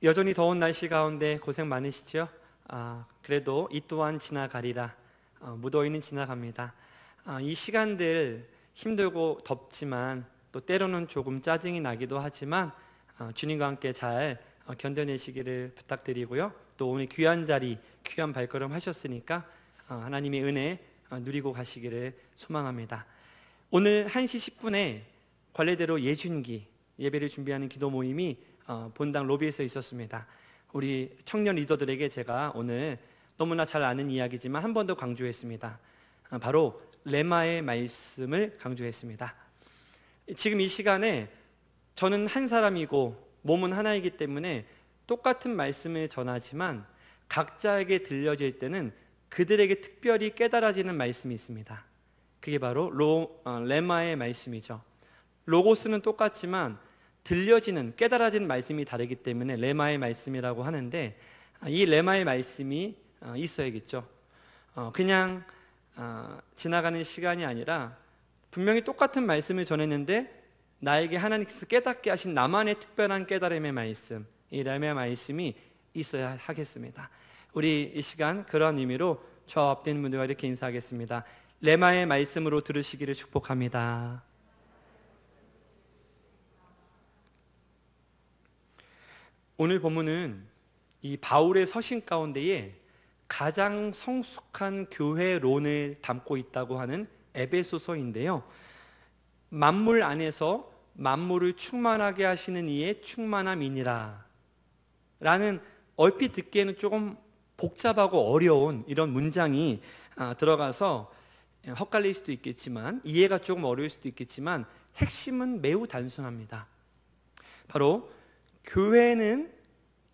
여전히 더운 날씨 가운데 고생 많으시죠? 그래도 이 또한 지나가리라. 무더위는 지나갑니다. 이 시간들 힘들고 덥지만 또 때로는 조금 짜증이 나기도 하지만 주님과 함께 잘 견뎌내시기를 부탁드리고요. 또 오늘 귀한 자리, 귀한 발걸음 하셨으니까 하나님의 은혜 누리고 가시기를 소망합니다. 오늘 1시 10분에 관례대로 예준기 예배를 준비하는 기도 모임이 본당 로비에서 있었습니다. 우리 청년 리더들에게 제가 오늘 너무나 잘 아는 이야기지만 한 번 더 강조했습니다. 바로 레마의 말씀을 강조했습니다. 지금 이 시간에 저는 한 사람이고 몸은 하나이기 때문에 똑같은 말씀을 전하지만 각자에게 들려질 때는 그들에게 특별히 깨달아지는 말씀이 있습니다. 그게 바로 레마의 말씀이죠. 로고스는 똑같지만 들려지는, 깨달아지는 말씀이 다르기 때문에 레마의 말씀이라고 하는데, 이 레마의 말씀이 있어야겠죠. 그냥 지나가는 시간이 아니라 분명히 똑같은 말씀을 전했는데 나에게 하나님께서 깨닫게 하신 나만의 특별한 깨달음의 말씀, 이 레마의 말씀이 있어야 하겠습니다. 우리 이 시간 그런 의미로 저 앞에 있는 분들과 이렇게 인사하겠습니다. 레마의 말씀으로 들으시기를 축복합니다. 오늘 본문은 이 바울의 서신 가운데에 가장 성숙한 교회론을 담고 있다고 하는 에베소서인데요, 만물 안에서 만물을 충만하게 하시는 이의 충만함이니라 라는, 얼핏 듣기에는 조금 복잡하고 어려운 이런 문장이 들어가서 헛갈릴 수도 있겠지만, 이해가 조금 어려울 수도 있겠지만 핵심은 매우 단순합니다. 바로 교회는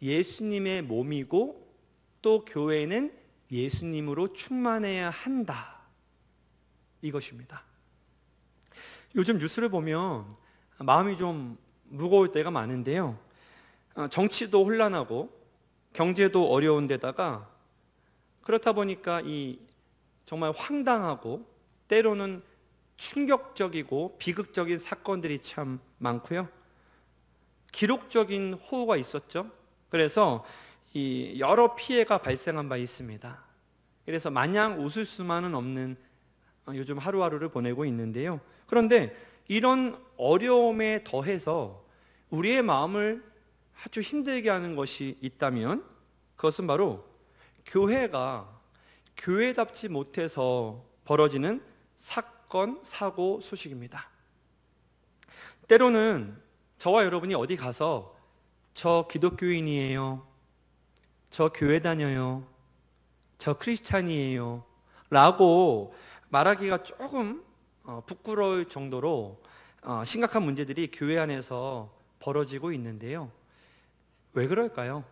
예수님의 몸이고 또 교회는 예수님으로 충만해야 한다, 이것입니다. 요즘 뉴스를 보면 마음이 좀 무거울 때가 많은데요, 정치도 혼란하고 경제도 어려운 데다가 그렇다 보니까 이 정말 황당하고 때로는 충격적이고 비극적인 사건들이 참 많고요, 기록적인 호우가 있었죠. 그래서 이 여러 피해가 발생한 바 있습니다. 그래서 마냥 웃을 수만은 없는 요즘 하루하루를 보내고 있는데요, 그런데 이런 어려움에 더해서 우리의 마음을 아주 힘들게 하는 것이 있다면 그것은 바로 교회가 교회답지 못해서 벌어지는 사건, 사고, 소식입니다. 때로는 저와 여러분이 어디 가서 저 기독교인이에요, 저 교회 다녀요, 저 크리스찬이에요 라고 말하기가 조금 부끄러울 정도로 심각한 문제들이 교회 안에서 벌어지고 있는데요, 왜 그럴까요?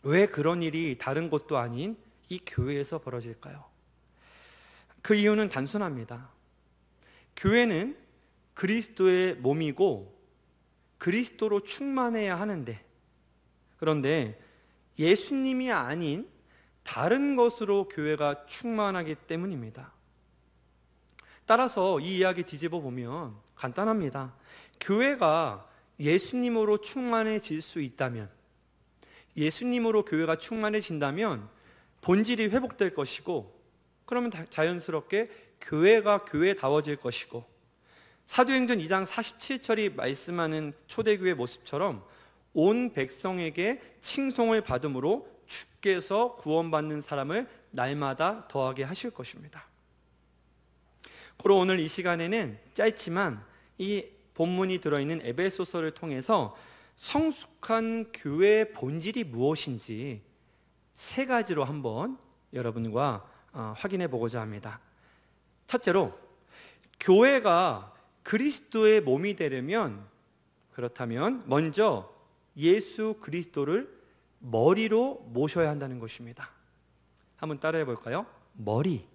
왜 그런 일이 다른 곳도 아닌 이 교회에서 벌어질까요? 그 이유는 단순합니다. 교회는 그리스도의 몸이고 그리스도로 충만해야 하는데, 그런데 예수님이 아닌 다른 것으로 교회가 충만하기 때문입니다. 따라서 이 이야기 뒤집어 보면 간단합니다. 교회가 예수님으로 충만해질 수 있다면, 예수님으로 교회가 충만해진다면 본질이 회복될 것이고, 그러면 자연스럽게 교회가 교회다워질 것이고, 사도행전 2장 47절이 말씀하는 초대교회 모습처럼 온 백성에게 칭송을 받음으로 주께서 구원받는 사람을 날마다 더하게 하실 것입니다. 그리고 오늘 이 시간에는 짧지만 이 본문이 들어있는 에베소서를 통해서 성숙한 교회의 본질이 무엇인지 세 가지로 한번 여러분과 확인해 보고자 합니다. 첫째로, 교회가 그리스도의 몸이 되려면, 그렇다면 먼저 예수 그리스도를 머리로 모셔야 한다는 것입니다. 한번 따라해 볼까요? 머리.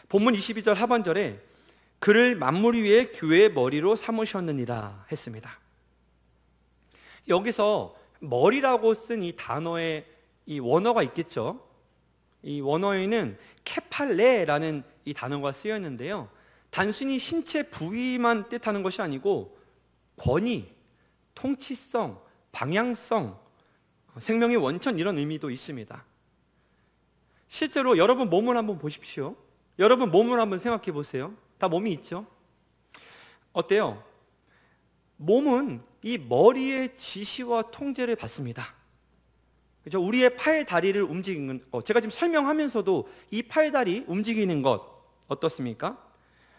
본문 22절 하반절에 그를 만물 위에 교회의 머리로 삼으셨느니라 했습니다. 여기서 머리라고 쓴 이 단어의 이 원어가 있겠죠. 이 원어에는 케팔레라는 이 단어가 쓰였는데요, 단순히 신체 부위만 뜻하는 것이 아니고 권위, 통치성, 방향성, 생명의 원천 이런 의미도 있습니다. 실제로 여러분 몸을 한번 보십시오. 여러분 몸을 한번 생각해 보세요. 다 몸이 있죠? 어때요? 몸은 이 머리의 지시와 통제를 받습니다. 그죠? 우리의 팔, 다리를 움직이는 것, 제가 지금 설명하면서도 이 팔, 다리 움직이는 것 어떻습니까?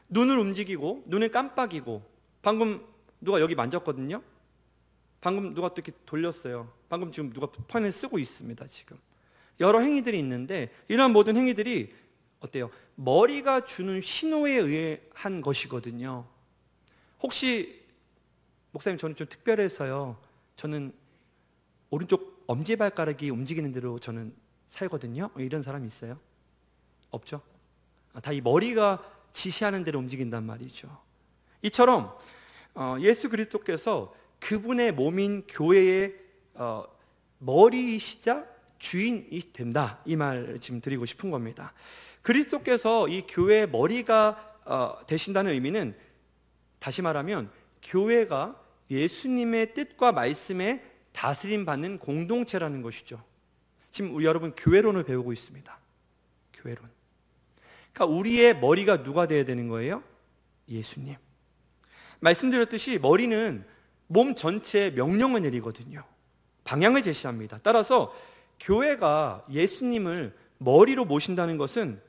눈을 움직이고 눈을 깜빡이고, 방금 누가 여기 만졌거든요. 방금 누가 또 이렇게 돌렸어요. 방금 지금 누가 폰을 쓰고 있습니다. 지금 여러 행위들이 있는데, 이러한 모든 행위들이 어때요? 머리가 주는 신호에 의한 것이거든요. 혹시 목사님, 저는 좀 특별해서요, 저는 오른쪽 엄지발가락이 움직이는 대로 저는 살거든요. 이런 사람이 있어요? 없죠? 다 이 머리가 지시하는 대로 움직인단 말이죠. 이처럼 예수 그리스도께서 그분의 몸인 교회의 머리이시자 주인이 된다, 이 말 지금 드리고 싶은 겁니다. 그리스도께서 이 교회의 머리가 되신다는 의미는, 다시 말하면 교회가 예수님의 뜻과 말씀에 다스림 받는 공동체라는 것이죠. 지금 우리 여러분 교회론을 배우고 있습니다. 교회론. 그러니까 우리의 머리가 누가 되어야 되는 거예요? 예수님. 말씀드렸듯이 머리는 몸 전체에 명령을 내리거든요. 방향을 제시합니다. 따라서 교회가 예수님을 머리로 모신다는 것은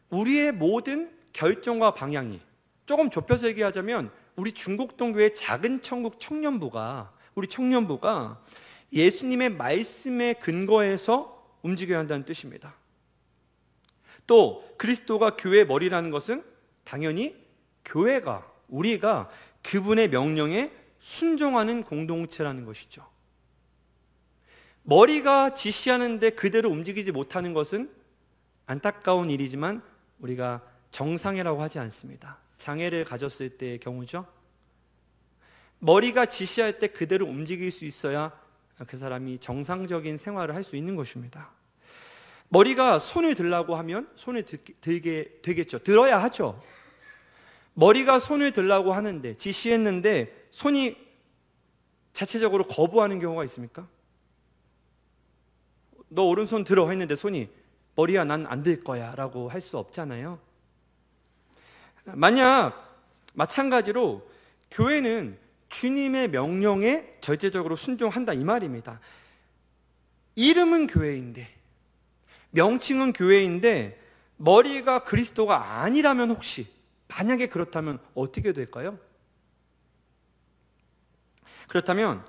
우리의 모든 결정과 방향이, 조금 좁혀서 얘기하자면 우리 중국동교회 작은 천국 청년부가, 우리 청년부가 예수님의 말씀에 근거해서 움직여야 한다는 뜻입니다. 또 그리스도가 교회의 머리라는 것은 당연히 교회가, 우리가 그분의 명령에 순종하는 공동체라는 것이죠. 머리가 지시하는데 그대로 움직이지 못하는 것은 안타까운 일이지만 우리가 정상이라고 하지 않습니다. 장애를 가졌을 때의 경우죠. 머리가 지시할 때 그대로 움직일 수 있어야 그 사람이 정상적인 생활을 할 수 있는 것입니다. 머리가 손을 들라고 하면 손을 들게 되겠죠. 들어야 하죠. 머리가 손을 들라고 하는데, 지시했는데 손이 자체적으로 거부하는 경우가 있습니까? 너 오른손 들어 했는데 손이, 머리야 난 안 들 거야 라고 할 수 없잖아요. 만약 마찬가지로 교회는 주님의 명령에 절제적으로 순종한다, 이 말입니다. 이름은 교회인데, 명칭은 교회인데 머리가 그리스도가 아니라면, 혹시 만약에 그렇다면 어떻게 될까요? 그렇다면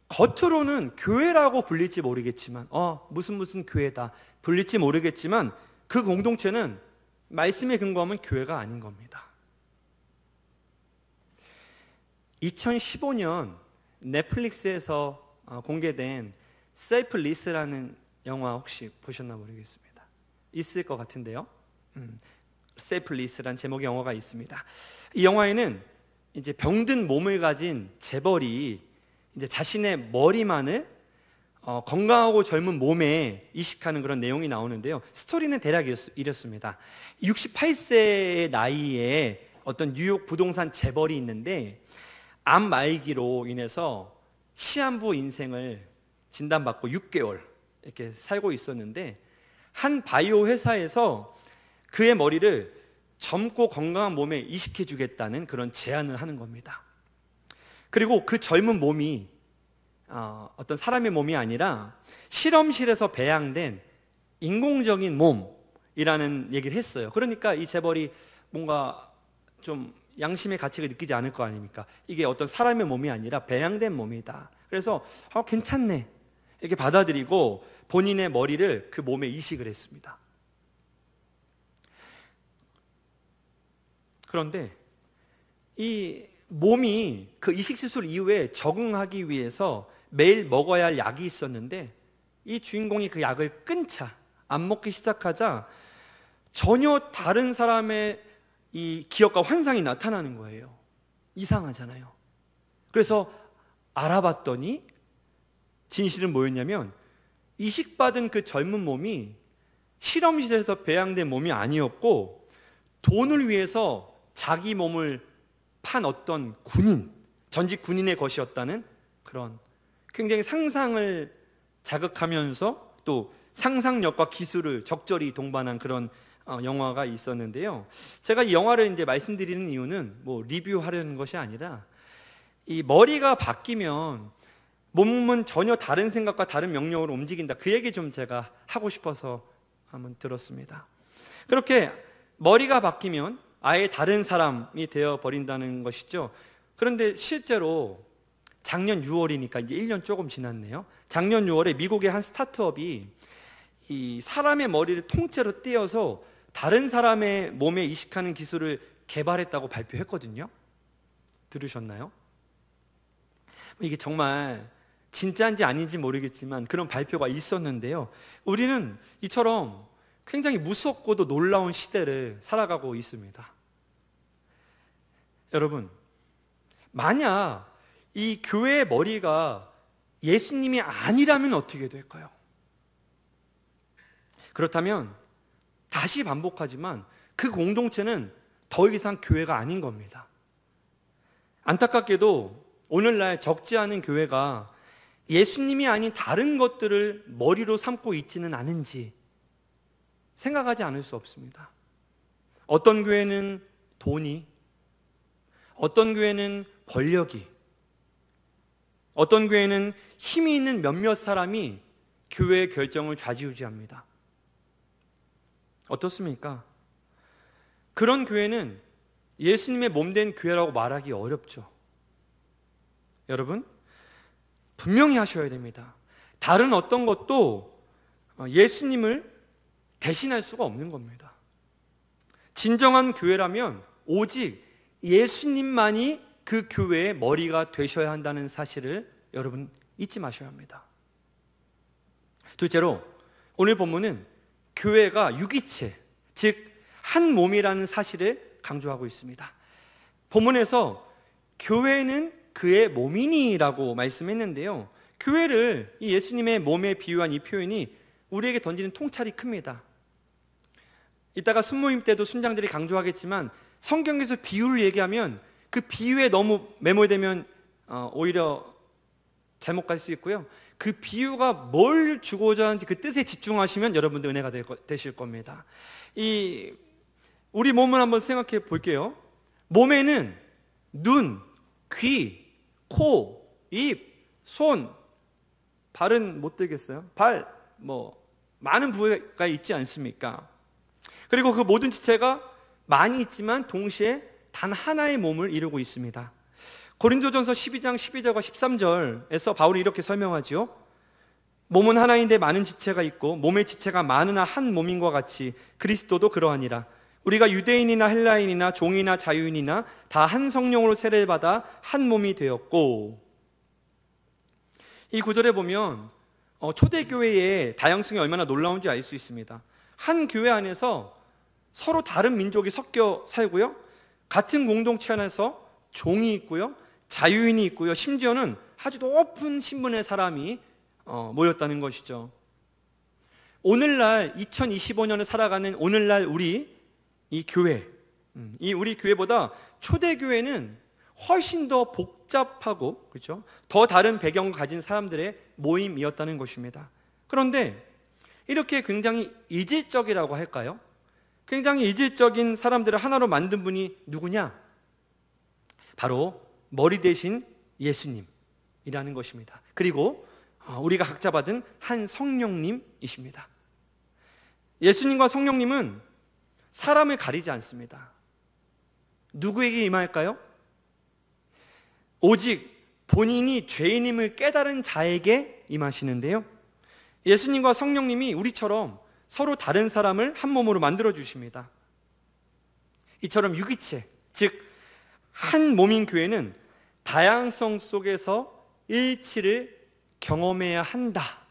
겉으로는 교회라고 불릴지 모르겠지만, 무슨 교회다 불릴지 모르겠지만 그 공동체는 말씀에 근거하면 교회가 아닌 겁니다. 2015년 넷플릭스에서 공개된 셀프리스라는 영화 혹시 보셨나 모르겠습니다. 있을 것 같은데요. 셀프리스라는 제목의 영화가 있습니다. 이 영화에는 이제 병든 몸을 가진 재벌이 이제 자신의 머리만을 건강하고 젊은 몸에 이식하는 그런 내용이 나오는데요. 스토리는 대략 이렇습니다. 68세의 나이에 어떤 뉴욕 부동산 재벌이 있는데 암 말기로 인해서 시한부 인생을 진단받고 6개월 이렇게 살고 있었는데, 한 바이오 회사에서 그의 머리를 젊고 건강한 몸에 이식해 주겠다는 그런 제안을 하는 겁니다. 그리고 그 젊은 몸이 어떤 사람의 몸이 아니라 실험실에서 배양된 인공적인 몸이라는 얘기를 했어요. 그러니까 이 재벌이 뭔가 좀 양심의 가치를 느끼지 않을 거 아닙니까? 이게 어떤 사람의 몸이 아니라 배양된 몸이다. 그래서 괜찮네 이렇게 받아들이고 본인의 머리를 그 몸에 이식을 했습니다. 그런데 이 몸이 그 이식 수술 이후에 적응하기 위해서 매일 먹어야 할 약이 있었는데, 이 주인공이 그 약을 끊자, 안 먹기 시작하자 전혀 다른 사람의 이 기억과 환상이 나타나는 거예요. 이상하잖아요. 그래서 알아봤더니 진실은 뭐였냐면, 이식받은 그 젊은 몸이 실험실에서 배양된 몸이 아니었고, 돈을 위해서 자기 몸을 판 어떤 군인, 전직 군인의 것이었다는 그런 굉장히 상상을 자극하면서 또 상상력과 기술을 적절히 동반한 그런 영화가 있었는데요. 제가 이 영화를 이제 말씀드리는 이유는 뭐 리뷰하려는 것이 아니라 이 머리가 바뀌면 몸은 전혀 다른 생각과 다른 명령으로 움직인다. 그 얘기 좀 제가 하고 싶어서 한번 들었습니다. 그렇게 머리가 바뀌면 아예 다른 사람이 되어 버린다는 것이죠. 그런데 실제로 작년 6월이니까 이제 1년 조금 지났네요. 작년 6월에 미국의 한 스타트업이 이 사람의 머리를 통째로 떼어서 다른 사람의 몸에 이식하는 기술을 개발했다고 발표했거든요. 들으셨나요? 이게 정말 진짜인지 아닌지 모르겠지만 그런 발표가 있었는데요. 우리는 이처럼 굉장히 무섭고도 놀라운 시대를 살아가고 있습니다. 여러분, 만약 이 교회의 머리가 예수님이 아니라면 어떻게 될까요? 그렇다면 다시 반복하지만 그 공동체는 더 이상 교회가 아닌 겁니다. 안타깝게도 오늘날 적지 않은 교회가 예수님이 아닌 다른 것들을 머리로 삼고 있지는 않은지 생각하지 않을 수 없습니다. 어떤 교회는 돈이, 어떤 교회는 권력이, 어떤 교회는 힘이 있는 몇몇 사람이 교회의 결정을 좌지우지합니다. 어떻습니까? 그런 교회는 예수님의 몸된 교회라고 말하기 어렵죠. 여러분, 분명히 하셔야 됩니다. 다른 어떤 것도 예수님을 대신할 수가 없는 겁니다. 진정한 교회라면 오직 예수님만이 그 교회의 머리가 되셔야 한다는 사실을 여러분 잊지 마셔야 합니다. 둘째로, 오늘 본문은 교회가 유기체, 즉 한 몸이라는 사실을 강조하고 있습니다. 본문에서 교회는 그의 몸이니라고 말씀했는데요, 교회를 이 예수님의 몸에 비유한 이 표현이 우리에게 던지는 통찰이 큽니다. 이따가 순모임 때도 순장들이 강조하겠지만 성경에서 비유를 얘기하면 그 비유에 너무 매몰되면 오히려 잘못 갈 수 있고요, 그 비유가 뭘 주고자 하는지 그 뜻에 집중하시면 여러분들 은혜가 되실 겁니다. 우리 몸을 한번 생각해 볼게요. 몸에는 눈, 귀, 코, 입, 손, 발은 못 들겠어요? 발, 많은 부위가 있지 않습니까? 그리고 그 모든 지체가 많이 있지만 동시에 단 하나의 몸을 이루고 있습니다. 고린도전서 12장 12절과 13절에서 바울이 이렇게 설명하죠. 몸은 하나인데 많은 지체가 있고 몸의 지체가 많으나 한 몸인과 같이 그리스도도 그러하니라. 우리가 유대인이나 헬라인이나 종이나 자유인이나 다 한 성령으로 세례를 받아 한 몸이 되었고, 이 구절에 보면 초대교회의 다양성이 얼마나 놀라운지 알 수 있습니다. 한 교회 안에서 서로 다른 민족이 섞여 살고요, 같은 공동체 안에서 종이 있고요, 자유인이 있고요, 심지어는 아주 높은 신분의 사람이 모였다는 것이죠. 오늘날 2025년을 살아가는 오늘날 우리 이 교회, 우리 교회보다 초대교회는 훨씬 더 복잡하고, 그렇죠? 더 다른 배경을 가진 사람들의 모임이었다는 것입니다. 그런데 이렇게 굉장히 이질적이라고 할까요? 굉장히 이질적인 사람들을 하나로 만든 분이 누구냐? 바로 머리 대신 예수님이라는 것입니다. 그리고 우리가 각자 받은 한 성령님이십니다. 예수님과 성령님은 사람을 가리지 않습니다. 누구에게 임할까요? 오직 본인이 죄인임을 깨달은 자에게 임하시는데요, 예수님과 성령님이 우리처럼 서로 다른 사람을 한 몸으로 만들어 주십니다. 이처럼 유기체, 즉 한 몸인 교회는 다양성 속에서 일치를 경험해야 한다.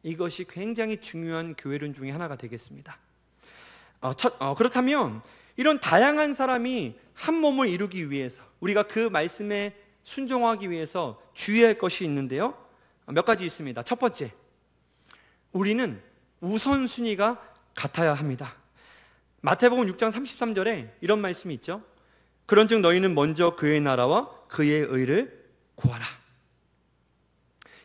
이것이 굉장히 중요한 교회론 중에 하나가 되겠습니다. 그렇다면 이런 다양한 사람이 한 몸을 이루기 위해서, 우리가 그 말씀에 순종하기 위해서 주의할 것이 있는데요, 몇 가지 있습니다. 첫 번째, 우리는 우선순위가 같아야 합니다. 마태복음 6장 33절에 이런 말씀이 있죠. 그런즉 너희는 먼저 그의 나라와 그의 의를 구하라.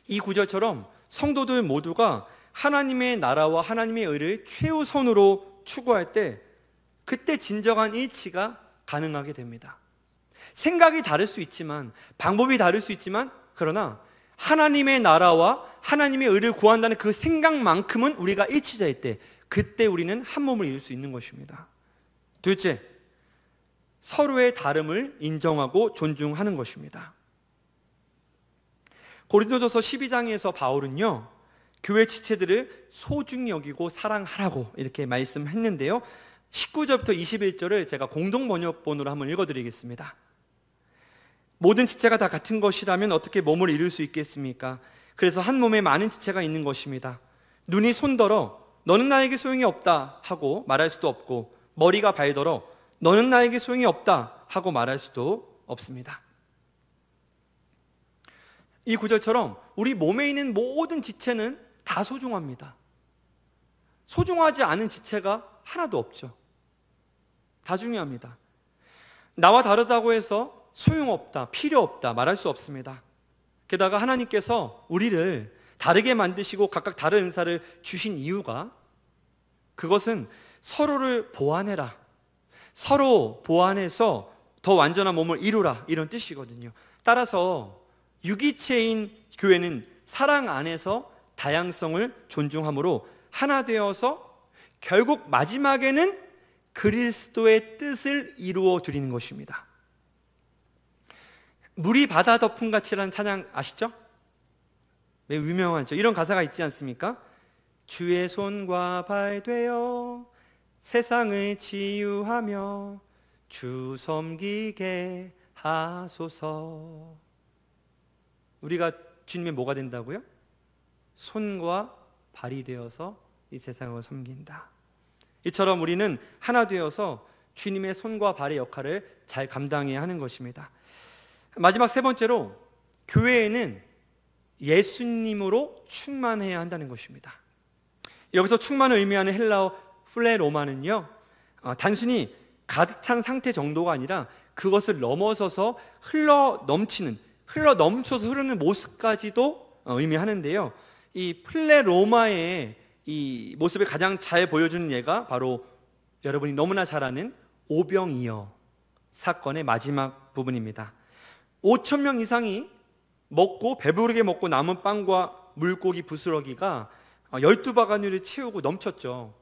이 구절처럼 성도들 모두가 하나님의 나라와 하나님의 의를 최우선으로 추구할 때 그때 진정한 일치가 가능하게 됩니다. 생각이 다를 수 있지만, 방법이 다를 수 있지만, 그러나 하나님의 나라와 하나님의 의를 구한다는 그 생각만큼은 우리가 일치될 때, 그때 우리는 한 몸을 이룰 수 있는 것입니다. 둘째, 서로의 다름을 인정하고 존중하는 것입니다. 고린도전서 12장에서 바울은요, 교회 지체들을 소중히 여기고 사랑하라고 이렇게 말씀했는데요, 19절부터 21절을 제가 공동 번역본으로 한번 읽어드리겠습니다. 모든 지체가 다 같은 것이라면 어떻게 몸을 이룰 수 있겠습니까? 그래서 한 몸에 많은 지체가 있는 것입니다. 눈이 손더러 너는 나에게 소용이 없다 하고 말할 수도 없고, 머리가 발더러 너는 나에게 소용이 없다 하고 말할 수도 없습니다. 이 구절처럼 우리 몸에 있는 모든 지체는 다 소중합니다. 소중하지 않은 지체가 하나도 없죠. 다 중요합니다. 나와 다르다고 해서 소용없다, 필요 없다 말할 수 없습니다. 게다가 하나님께서 우리를 다르게 만드시고 각각 다른 은사를 주신 이유가, 그것은 서로를 보완해라, 서로 보완해서 더 완전한 몸을 이루라, 이런 뜻이거든요. 따라서 유기체인 교회는 사랑 안에서 다양성을 존중함으로 하나 되어서 결국 마지막에는 그리스도의 뜻을 이루어 드리는 것입니다. 물이 바다 덮은 같이라는 찬양 아시죠? 매우 유명하죠. 이런 가사가 있지 않습니까? 주의 손과 발 되어 세상을 치유하며 주 섬기게 하소서. 우리가 주님의 뭐가 된다고요? 손과 발이 되어서 이 세상을 섬긴다. 이처럼 우리는 하나 되어서 주님의 손과 발의 역할을 잘 감당해야 하는 것입니다. 마지막 세 번째로, 교회에는 예수님으로 충만해야 한다는 것입니다. 여기서 충만을 의미하는 헬라어 플레로마는요, 단순히 가득 찬 상태 정도가 아니라 그것을 넘어서서 흘러 넘쳐서 흐르는 모습까지도 의미하는데요, 이 플레로마의 이 모습을 가장 잘 보여주는 예가 바로 여러분이 너무나 잘 아는 오병이어 사건의 마지막 부분입니다. 5,000명 이상이 배부르게 먹고 남은 빵과 물고기 부스러기가 12바구니를 채우고 넘쳤죠.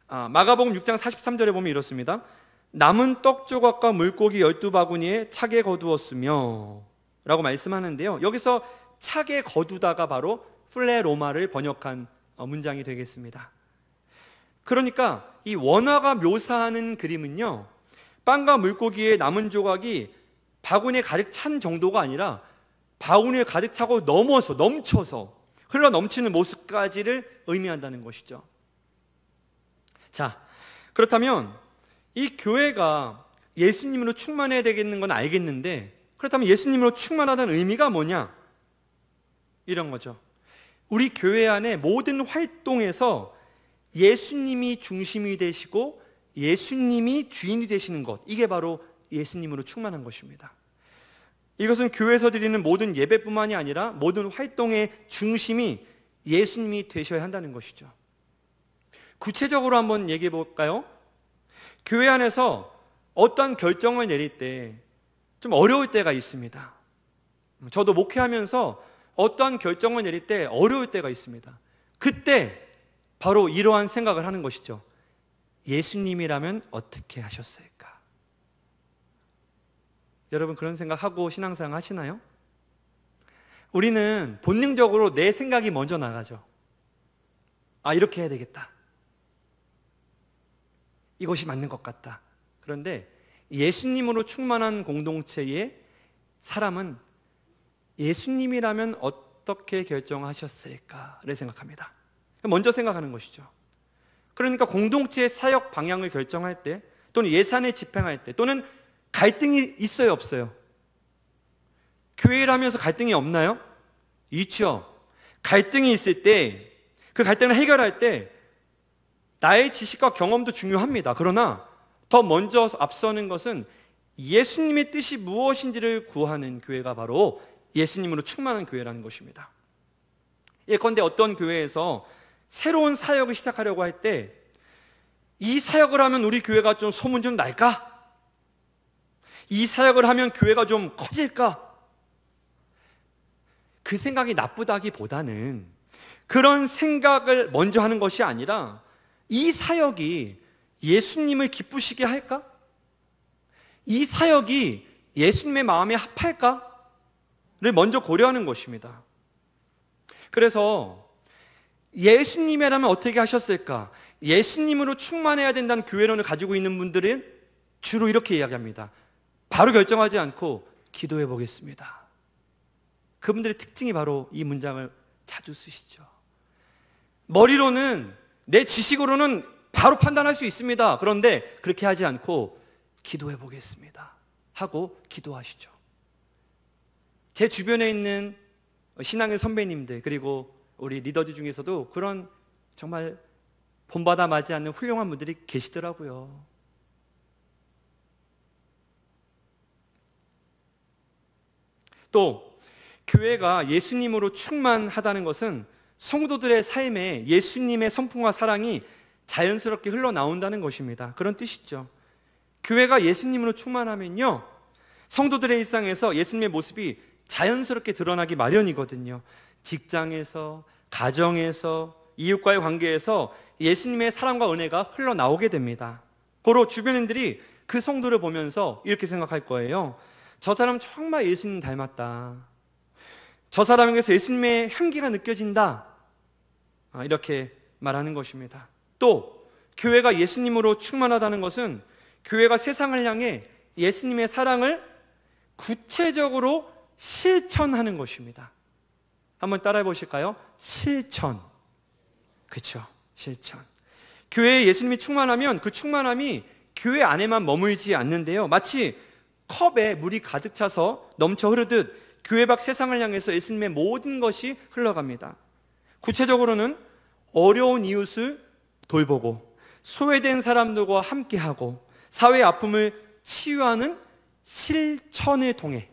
마가복음 6장 43절에 보면 이렇습니다. 남은 떡 조각과 물고기 12바구니에 차게 거두었으며 라고 말씀하는데요, 여기서 차게 거두다가 바로 플레로마를 번역한 문장이 되겠습니다. 그러니까 이 원화가 묘사하는 그림은요, 빵과 물고기의 남은 조각이 바구니에 가득 찬 정도가 아니라 바구니에 가득 차고 넘쳐서 흘러 넘치는 모습까지를 의미한다는 것이죠. 자, 그렇다면 이 교회가 예수님으로 충만해야 되겠는 건 알겠는데, 그렇다면 예수님으로 충만하다는 의미가 뭐냐? 이런 거죠. 우리 교회 안에 모든 활동에서 예수님이 중심이 되시고 예수님이 주인이 되시는 것, 이게 바로 예수님으로 충만한 것입니다. 이것은 교회에서 드리는 모든 예배뿐만이 아니라 모든 활동의 중심이 예수님이 되셔야 한다는 것이죠. 구체적으로 한번 얘기해 볼까요? 교회 안에서 어떠한 결정을 내릴 때 좀 어려울 때가 있습니다. 저도 목회하면서 어떠한 결정을 내릴 때 어려울 때가 있습니다. 그때 바로 이러한 생각을 하는 것이죠. 예수님이라면 어떻게 하셨을까? 여러분 그런 생각하고 신앙생활 하시나요? 우리는 본능적으로 내 생각이 먼저 나가죠. 이렇게 해야 되겠다. 이것이 맞는 것 같다. 그런데 예수님으로 충만한 공동체의 사람은 예수님이라면 어떻게 결정하셨을까를 생각합니다. 먼저 생각하는 것이죠. 그러니까 공동체의 사역 방향을 결정할 때, 또는 예산을 집행할 때, 또는 갈등이 있어요, 없어요? 교회라면서 갈등이 없나요? 있죠. 갈등이 있을 때, 그 갈등을 해결할 때 나의 지식과 경험도 중요합니다. 그러나 더 먼저 앞서는 것은 예수님의 뜻이 무엇인지를 구하는 교회가 바로 예수님으로 충만한 교회라는 것입니다. 예컨대 어떤 교회에서 새로운 사역을 시작하려고 할 때 이 사역을 하면 우리 교회가 좀 소문 좀 날까? 이 사역을 하면 교회가 좀 커질까? 그 생각이 나쁘다기보다는 그런 생각을 먼저 하는 것이 아니라 이 사역이 예수님을 기쁘시게 할까? 이 사역이 예수님의 마음에 합할까를 먼저 고려하는 것입니다. 그래서 예수님이라면 어떻게 하셨을까? 예수님으로 충만해야 된다는 교회론을 가지고 있는 분들은 주로 이렇게 이야기합니다. 바로 결정하지 않고 기도해 보겠습니다. 그분들의 특징이 바로 이 문장을 자주 쓰시죠. 머리로는, 내 지식으로는 바로 판단할 수 있습니다. 그런데 그렇게 하지 않고 기도해 보겠습니다 하고 기도하시죠. 제 주변에 있는 신앙의 선배님들, 그리고 우리 리더들 중에서도 그런 정말 본받아 마지 않는 훌륭한 분들이 계시더라고요. 또 교회가 예수님으로 충만하다는 것은 성도들의 삶에 예수님의 성품과 사랑이 자연스럽게 흘러나온다는 것입니다. 그런 뜻이죠. 교회가 예수님으로 충만하면요, 성도들의 일상에서 예수님의 모습이 자연스럽게 드러나기 마련이거든요. 직장에서, 가정에서, 이웃과의 관계에서 예수님의 사랑과 은혜가 흘러나오게 됩니다. 고로 주변인들이 그 성도를 보면서 이렇게 생각할 거예요. 저 사람 정말 예수님 닮았다. 저 사람에게서 예수님의 향기가 느껴진다. 이렇게 말하는 것입니다. 또 교회가 예수님으로 충만하다는 것은 교회가 세상을 향해 예수님의 사랑을 구체적으로 실천하는 것입니다. 한번 따라해 보실까요? 실천. 그렇죠. 실천. 교회에 예수님이 충만하면 그 충만함이 교회 안에만 머물지 않는데요, 마치 컵에 물이 가득 차서 넘쳐 흐르듯 교회 밖 세상을 향해서 예수님의 모든 것이 흘러갑니다. 구체적으로는 어려운 이웃을 돌보고 소외된 사람들과 함께하고 사회의 아픔을 치유하는 실천을 통해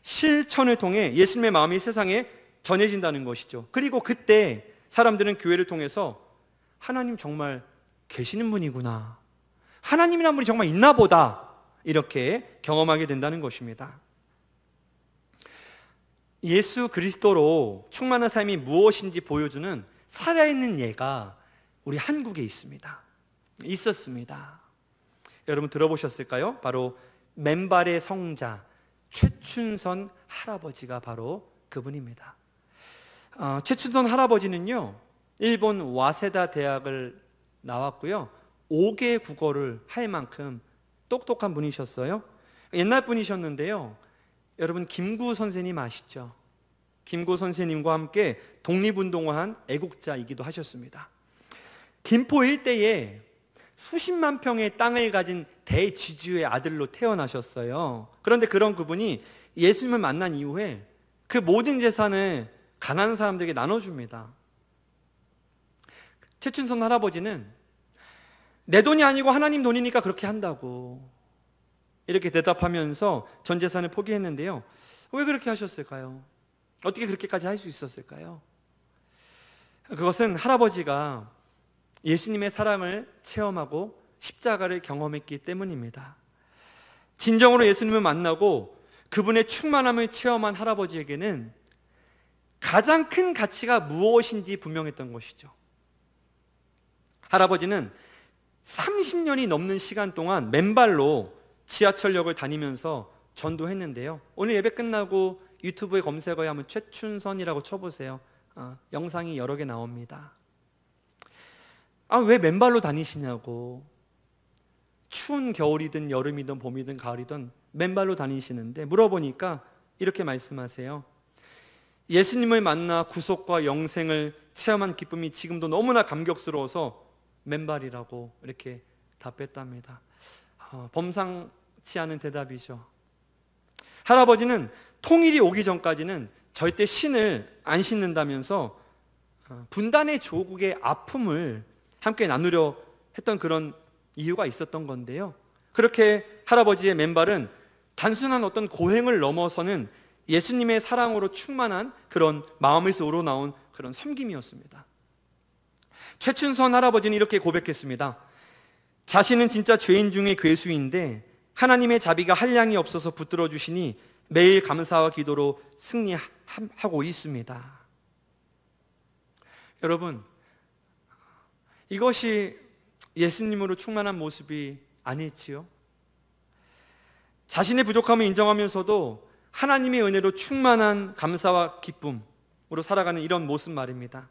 예수님의 마음이 세상에 전해진다는 것이죠. 그리고 그때 사람들은 교회를 통해서 하나님 정말 계시는 분이구나, 하나님이란 분이 정말 있나 보다, 이렇게 경험하게 된다는 것입니다. 예수 그리스도로 충만한 삶이 무엇인지 보여주는 살아있는 예가 우리 한국에 있었습니다. 여러분 들어보셨을까요? 바로 맨발의 성자 최춘선 할아버지가 바로 그분입니다. 최춘선 할아버지는요, 일본 와세다 대학을 나왔고요, 5개 국어를 할 만큼 똑똑한 분이셨어요. 옛날 분이셨는데요, 여러분 김구 선생님 아시죠? 김구 선생님과 함께 독립운동을 한 애국자이기도 하셨습니다. 김포 일대에 수십만 평의 땅을 가진 대지주의 아들로 태어나셨어요. 그런데 그런 그분이 예수님을 만난 이후에 그 모든 재산을 가난한 사람들에게 나눠줍니다. 최춘선 할아버지는 내 돈이 아니고 하나님 돈이니까 그렇게 한다고 이렇게 대답하면서 전 재산을 포기했는데요, 왜 그렇게 하셨을까요? 어떻게 그렇게까지 할 수 있었을까요? 그것은 할아버지가 예수님의 사랑을 체험하고 십자가를 경험했기 때문입니다. 진정으로 예수님을 만나고 그분의 충만함을 체험한 할아버지에게는 가장 큰 가치가 무엇인지 분명했던 것이죠. 할아버지는 30년이 넘는 시간 동안 맨발로 지하철역을 다니면서 전도했는데요, 오늘 예배 끝나고 유튜브에 검색어에 한번 최춘선이라고 쳐보세요. 영상이 여러 개 나옵니다. 왜 맨발로 다니시냐고. 추운 겨울이든 여름이든 봄이든 가을이든 맨발로 다니시는데, 물어보니까 이렇게 말씀하세요. 예수님을 만나 구속과 영생을 체험한 기쁨이 지금도 너무나 감격스러워서 맨발이라고 이렇게 답했답니다. 범상치 않은 대답이죠. 할아버지는 통일이 오기 전까지는 절대 신을 안 신는다면서 분단의 조국의 아픔을 함께 나누려 했던 그런 이유가 있었던 건데요, 그렇게 할아버지의 맨발은 단순한 어떤 고행을 넘어서는 예수님의 사랑으로 충만한 그런 마음에서 우러나온 그런 섬김이었습니다. 최춘선 할아버지는 이렇게 고백했습니다. 자신은 진짜 죄인 중에 괴수인데 하나님의 자비가 한량이 없어서 붙들어 주시니 매일 감사와 기도로 승리하고 있습니다. 여러분, 이것이 예수님으로 충만한 모습이 아니지요? 자신의 부족함을 인정하면서도 하나님의 은혜로 충만한 감사와 기쁨으로 살아가는 이런 모습 말입니다.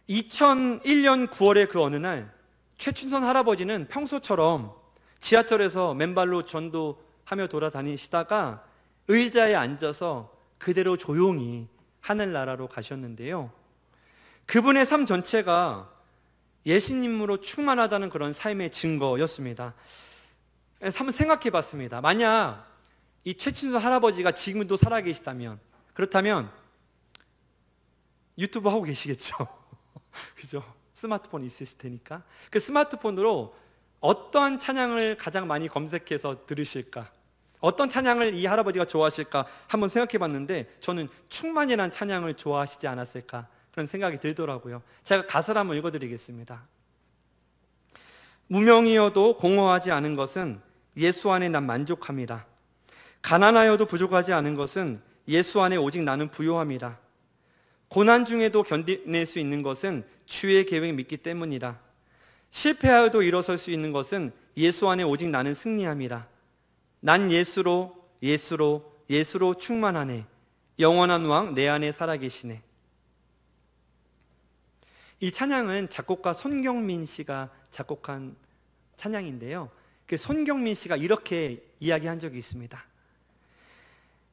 2001년 9월의 그 어느 날 최춘선 할아버지는 평소처럼 지하철에서 맨발로 전도하며 돌아다니시다가 의자에 앉아서 그대로 조용히 하늘나라로 가셨는데요, 그분의 삶 전체가 예수님으로 충만하다는 그런 삶의 증거였습니다. 한번 생각해 봤습니다. 만약 이 최춘선 할아버지가 지금도 살아계시다면, 그렇다면 유튜브 하고 계시겠죠? 그죠? 스마트폰 있으실 테니까 그 스마트폰으로 어떤 찬양을 가장 많이 검색해서 들으실까? 어떤 찬양을 이 할아버지가 좋아하실까? 한번 생각해 봤는데 저는 충만이라는 찬양을 좋아하시지 않았을까? 그런 생각이 들더라고요. 제가 가사를 한번 읽어드리겠습니다. 무명이어도 공허하지 않은 것은 예수 안에 난 만족함이라. 가난하여도 부족하지 않은 것은 예수 안에 오직 나는 부요함이라. 고난 중에도 견뎌낼 수 있는 것은 주의 계획 믿기 때문이라. 실패하여도 일어설 수 있는 것은 예수 안에 오직 나는 승리함이라. 난 예수로 충만하네. 영원한 왕 내 안에 살아계시네. 이 찬양은 작곡가 손경민 씨가 작곡한 찬양인데요, 그 손경민 씨가 이렇게 이야기한 적이 있습니다.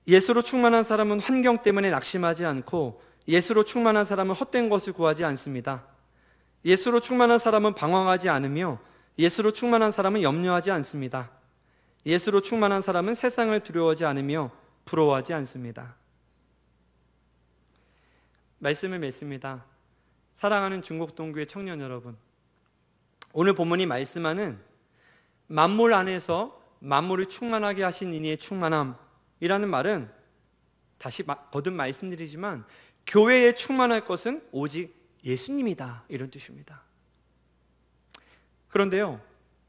예수로 충만한 사람은 환경 때문에 낙심하지 않고 예수로 충만한 사람은 헛된 것을 구하지 않습니다. 예수로 충만한 사람은 방황하지 않으며 예수로 충만한 사람은 염려하지 않습니다. 예수로 충만한 사람은 세상을 두려워하지 않으며 부러워하지 않습니다. 말씀을 맺습니다. 사랑하는 중곡동교회 청년 여러분, 오늘 본문이 말씀하는 만물 안에서 만물을 충만하게 하신 이니의 충만함이라는 말은 다시 거듭 말씀드리지만 교회에 충만할 것은 오직 예수님이다, 이런 뜻입니다. 그런데요,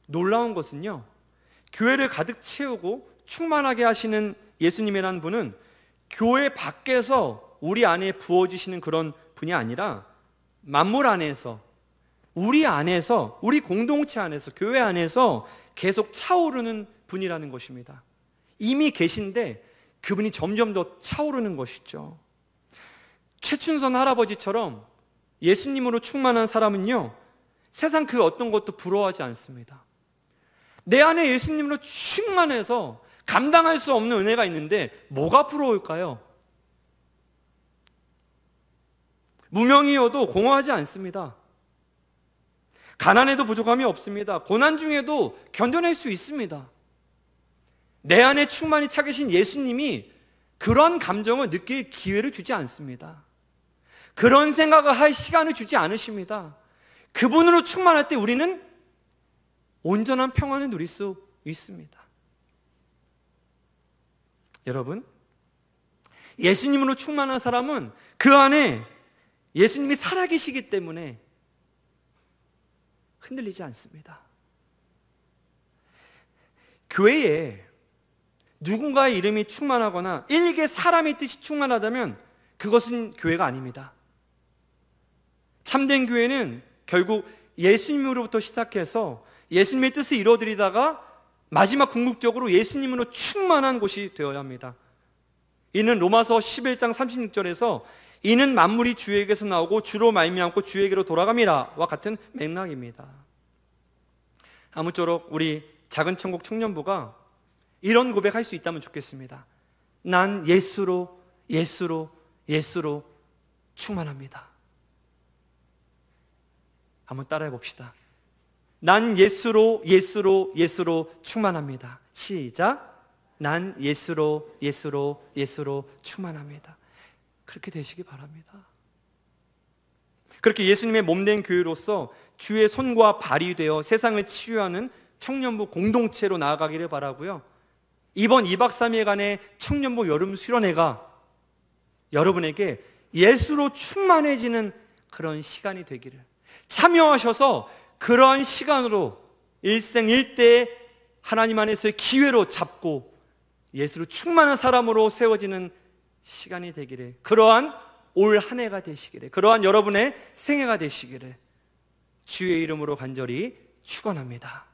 놀라운 것은요, 교회를 가득 채우고 충만하게 하시는 예수님이라는 분은 교회 밖에서 우리 안에 부어주시는 그런 분이 아니라 만물 안에서, 우리 안에서, 우리 공동체 안에서, 교회 안에서 계속 차오르는 분이라는 것입니다. 이미 계신데 그분이 점점 더 차오르는 것이죠. 최춘선 할아버지처럼 예수님으로 충만한 사람은요, 세상 그 어떤 것도 부러워하지 않습니다. 내 안에 예수님으로 충만해서 감당할 수 없는 은혜가 있는데 뭐가 부러울까요? 무명이어도 공허하지 않습니다. 가난해도 부족함이 없습니다. 고난 중에도 견뎌낼 수 있습니다. 내 안에 충만히 차 계신 예수님이 그런 감정을 느낄 기회를 주지 않습니다. 그런 생각을 할 시간을 주지 않으십니다. 그분으로 충만할 때 우리는 온전한 평안을 누릴 수 있습니다. 여러분, 예수님으로 충만한 사람은 그 안에 예수님이 살아계시기 때문에 흔들리지 않습니다. 교회에 누군가의 이름이 충만하거나 일개 사람의 뜻이 충만하다면 그것은 교회가 아닙니다. 참된 교회는 결국 예수님으로부터 시작해서 예수님의 뜻을 이루어드리다가 마지막 궁극적으로 예수님으로 충만한 곳이 되어야 합니다. 이는 로마서 11장 36절에서 이는 만물이 주에게서 나오고 주로 말미암고 주에게로 돌아감이라와 같은 맥락입니다. 아무쪼록 우리 작은 천국 청년부가 이런 고백할 수 있다면 좋겠습니다. 난 예수로 충만합니다. 한번 따라해 봅시다. 난 예수로 충만합니다. 시작. 난 예수로 충만합니다. 그렇게 되시기 바랍니다. 그렇게 예수님의 몸된 교회로서 주의 손과 발이 되어 세상을 치유하는 청년부 공동체로 나아가기를 바라고요. 이번 2박 3일간의 청년부 여름 수련회가 여러분에게 예수로 충만해지는 그런 시간이 되기를, 참여하셔서 그러한 시간으로 일생일대의 하나님 안에서의 기회로 잡고 예수로 충만한 사람으로 세워지는 시간이 되기를, 그러한 올 한 해가 되시기를, 그러한 여러분의 생애가 되시기를 주의 이름으로 간절히 축원합니다.